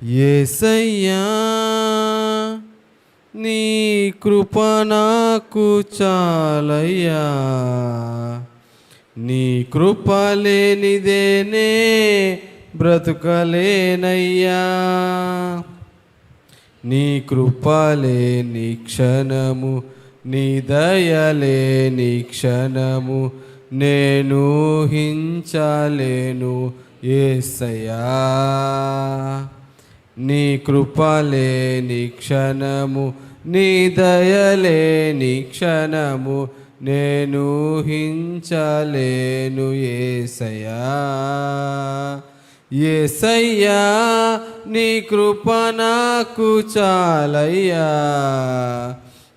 యేసయ్యా నీ కృప నాకు చాలయ్యా, నీ కృప లేనిదేనే బ్రతుకలేనయ్యా, నీ కృప లేని క్షణము, నీ దయలేని క్షణము నేను హించలేను యేసయ్యా, నీ కృప లేని క్షణము, నీ దయలేని క్షణము నేను హించలేను యేసయ్యా. యేసయ్యా నీ కృప నాకు చాలయ్యా,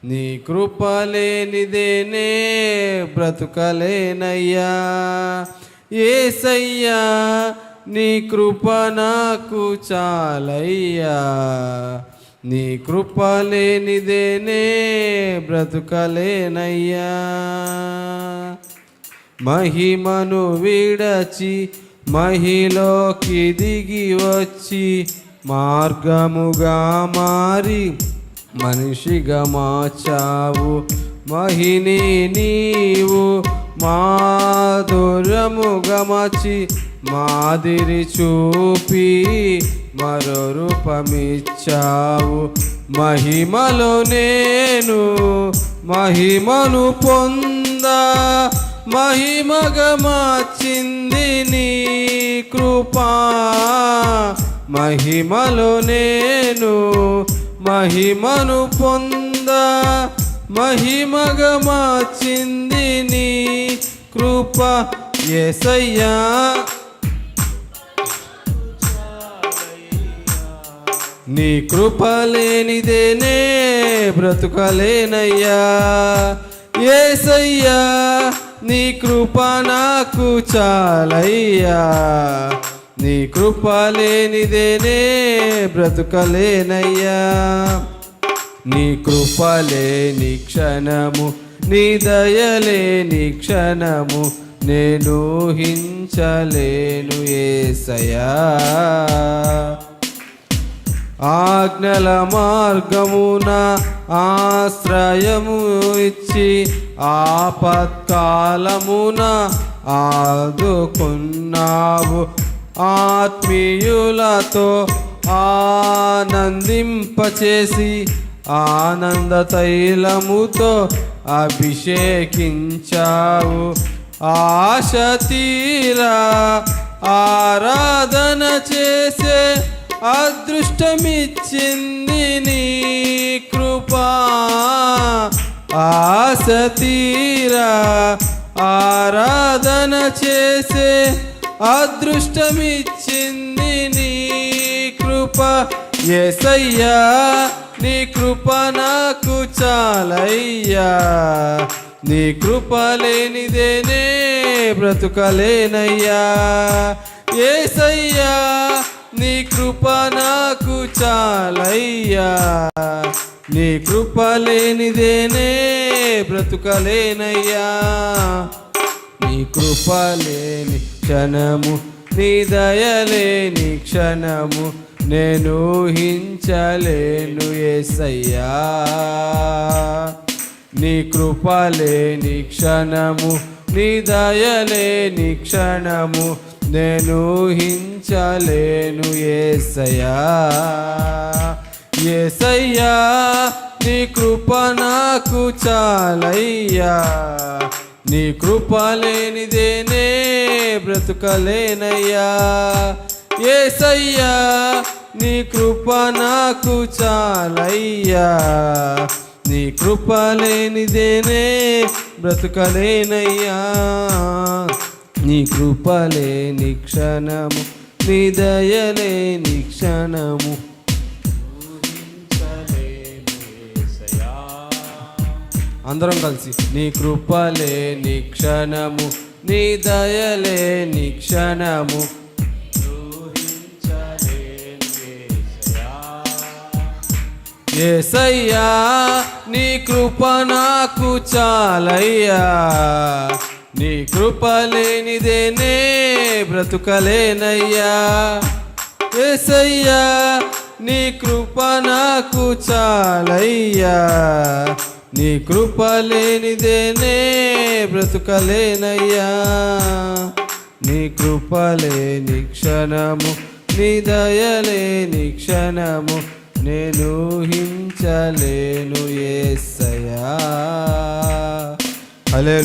నీ కృప లేనిదేనే బ్రతుకలేనయ్యా. యేసయ్యా నీ కృప నాకు చాలయ్యా, నీ కృప లేనిదేనే బ్రతుకలేనయ్యా. మహిమను విడచి మహిలోకి దిగి వచ్చి మార్గముగా మారి మనిషిగా మార్చావు. మహిని నీవు మాధుర్యముగా మార్చి మాదిరి చూపి మరో రూపమిచ్చావు. మహిమలో నేను మహిమను పొందా, మహిమగా మార్చింది నీ కృపా. మహిమలో నేను మహిమను పొందా, మహిమగా మార్చింది నీ కృప. యేసయ్యా నీ కృప లేనిదేనే బ్రతుకలేనయ్యా. యేసయ్యా నీ కృప నాకు చాలయ్యా, నీ కృప లేనిదేనే బ్రతుకలేనయ్యా. నీ కృప లేని క్షణము, నీ దయలేని క్షణము నేను హించలేను యేసయ్యా. ఆజ్ఞల మార్గమున ఆశ్రయము ఇచ్చి ఆపత్కాలమున ఆదుకున్నావు. ఆత్మీయులతో ఆనందింపచేసి ఆనంద తైలముతో అభిషేకించావు. ఆశ తీరా ఆరాధన చేసే అదృష్టమిచ్చింది నీ కృపా. ఆశ తీరా ఆరాధన చేసే అదృష్టమిచ్చింది నీ కృప. యేసయ్యా నీ కృప నాకు చాలయ్యా, నీ కృప లేనిదేనే బ్రతుకలేనయ్యా. యేసయ్యా నీ కృప నాకు చాలయ్యా, నీ కృప లేనిదేనే బ్రతుకలేనయ్యా. నీ కృప లేని క్షణము, నీ దయలేని క్షణము నేను హించలేను యేసయ్యా. నీ కృప లేని క్షణము, నీ దయలేని క్షణము నేను హించలేను యేసయ్యా. యేసయ్యా నీ కృప నాకు చాలయ్యా, నీ కృప లేనిదేనే బ్రతుకలేనయ్యా. యేసయ్యా నీ కృప నాకు చాలయ్యా, నీ కృప లేనిదేనే బ్రతుకలేనయ్యా. నీ కృప లేని క్షణము, నీ దయలేని క్షణము అందరం కలిసి. నీ కృప లేని క్షణము, నీ దయలేని క్షణము యేసయ్యా నీ కృప నాకు చాలయ్యా, నీ కృప లేనిదేనే బ్రతుకలేనయ్యా. యేసయ్యా నీ కృప నాకు చాలయ్యా, నీ కృప లేనిదేనే బ్రతుకలేనయ్యా, నీ కృప లేని క్షణము, నీ దయలేని క్షణము నేను ఊహించలేను యేసయ్యా. హల్లెలూయా.